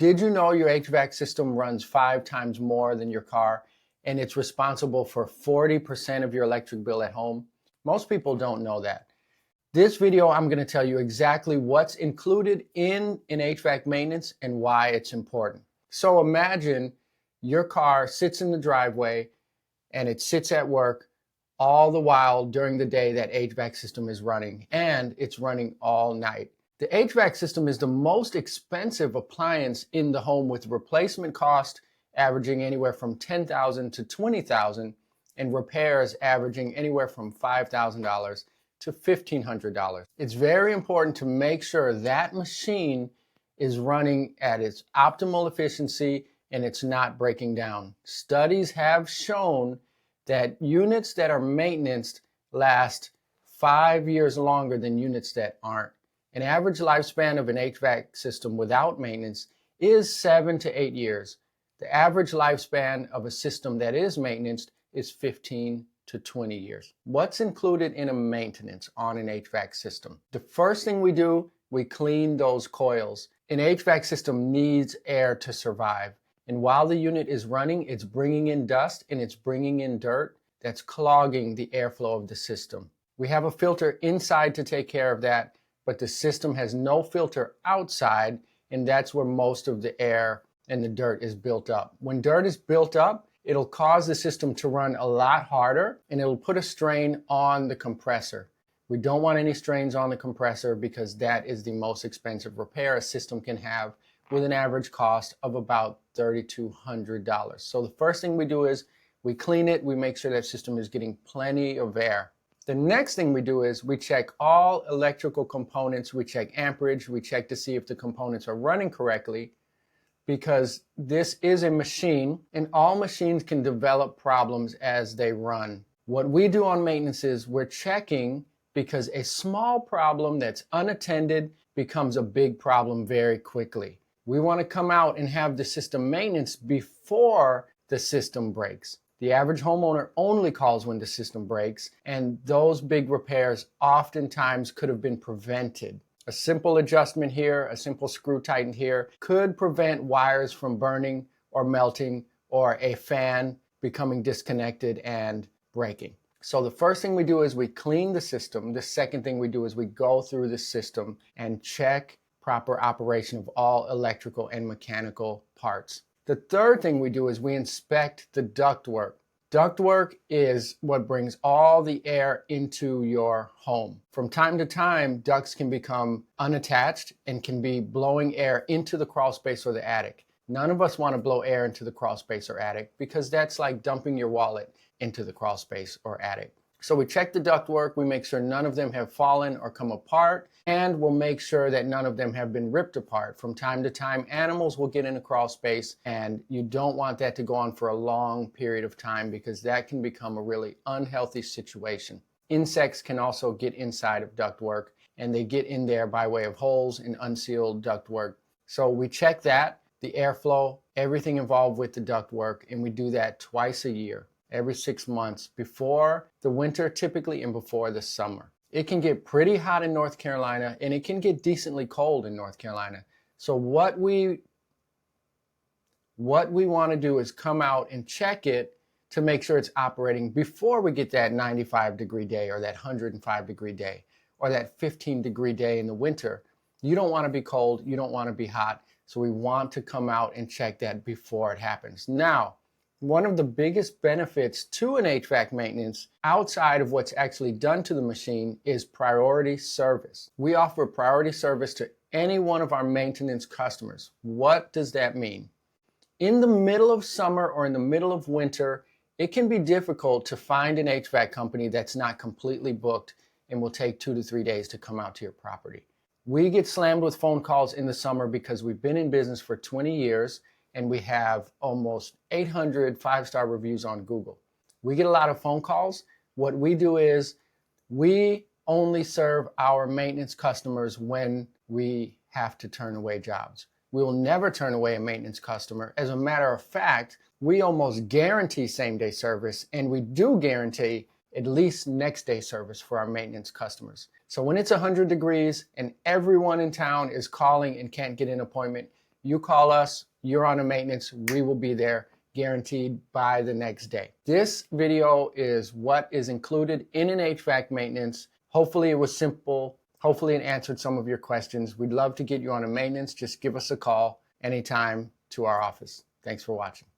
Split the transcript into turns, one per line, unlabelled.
Did you know your HVAC system runs 5 times more than your car and it's responsible for 40% of your electric bill at home? Most people don't know that. This video, I'm going to tell you exactly what's included in an HVAC maintenance and why it's important. So imagine your car sits in the driveway and it sits at work all the while during the day that HVAC system is running, and it's running all night. The HVAC system is the most expensive appliance in the home, with replacement cost averaging anywhere from $10,000 to $20,000 and repairs averaging anywhere from $5,000 to $1,500. It's very important to make sure that machine is running at its optimal efficiency and it's not breaking down. Studies have shown that units that are maintained last 5 years longer than units that aren't. An average lifespan of an HVAC system without maintenance is 7 to 8 years. The average lifespan of a system that is maintained is 15 to 20 years. What's included in a maintenance on an HVAC system? The first thing we do, we clean those coils. An HVAC system needs air to survive. And while the unit is running, it's bringing in dust and it's bringing in dirt that's clogging the airflow of the system. We have a filter inside to take care of that, but the system has no filter outside, and that's where most of the air and the dirt is built up. When dirt is built up, it'll cause the system to run a lot harder and it'll put a strain on the compressor. We don't want any strains on the compressor because that is the most expensive repair a system can have, with an average cost of about $3,200. So the first thing we do is we clean it, we make sure that system is getting plenty of air. The next thing we do is we check all electrical components, we check amperage, we check to see if the components are running correctly, because this is a machine and all machines can develop problems as they run. What we do on maintenance is we're checking, because a small problem that's unattended becomes a big problem very quickly. We want to come out and have the system maintenance before the system breaks. The average homeowner only calls when the system breaks, and those big repairs oftentimes could have been prevented. A simple adjustment here, a simple screw tighten here could prevent wires from burning or melting, or a fan becoming disconnected and breaking. So the first thing we do is we clean the system. The second thing we do is we go through the system and check proper operation of all electrical and mechanical parts. The third thing we do is we inspect the ductwork. Ductwork is what brings all the air into your home. From time to time, ducts can become unattached and can be blowing air into the crawl space or the attic. None of us want to blow air into the crawl space or attic, because that's like dumping your wallet into the crawl space or attic. So we check the ductwork, we make sure none of them have fallen or come apart, and we'll make sure that none of them have been ripped apart. From time to time, animals will get in a crawl space, and you don't want that to go on for a long period of time, because that can become a really unhealthy situation. Insects can also get inside of ductwork, and they get in there by way of holes in unsealed ductwork. So we check that, the airflow, everything involved with the ductwork, and we do that twice a year. Every 6 months, before the winter typically and before the summer. It can get pretty hot in North Carolina, and it can get decently cold in North Carolina. So what we want to do is come out and check it to make sure it's operating before we get that 95-degree day or that 105-degree day or that 15-degree day in the winter. You don't want to be cold, you don't want to be hot, so we want to come out and check that before it happens. Now, one of the biggest benefits to an HVAC maintenance, outside of what's actually done to the machine, is priority service. We offer priority service to any one of our maintenance customers. What does that mean? In the middle of summer or in the middle of winter, it can be difficult to find an HVAC company that's not completely booked and will take 2 to 3 days to come out to your property. We get slammed with phone calls in the summer because we've been in business for 20 years and we have almost 800 5-star reviews on Google. We get a lot of phone calls. What we do is we only serve our maintenance customers when we have to turn away jobs. We will never turn away a maintenance customer. As a matter of fact, we almost guarantee same-day service, and we do guarantee at least next-day service for our maintenance customers. So when it's 100 degrees and everyone in town is calling and can't get an appointment, You call us, you're on a maintenance, we will be there guaranteed by the next day. This video is what is included in an HVAC maintenance. Hopefully it was simple. Hopefully it answered some of your questions. We'd love to get you on a maintenance. Just give us a call anytime to our office. Thanks for watching.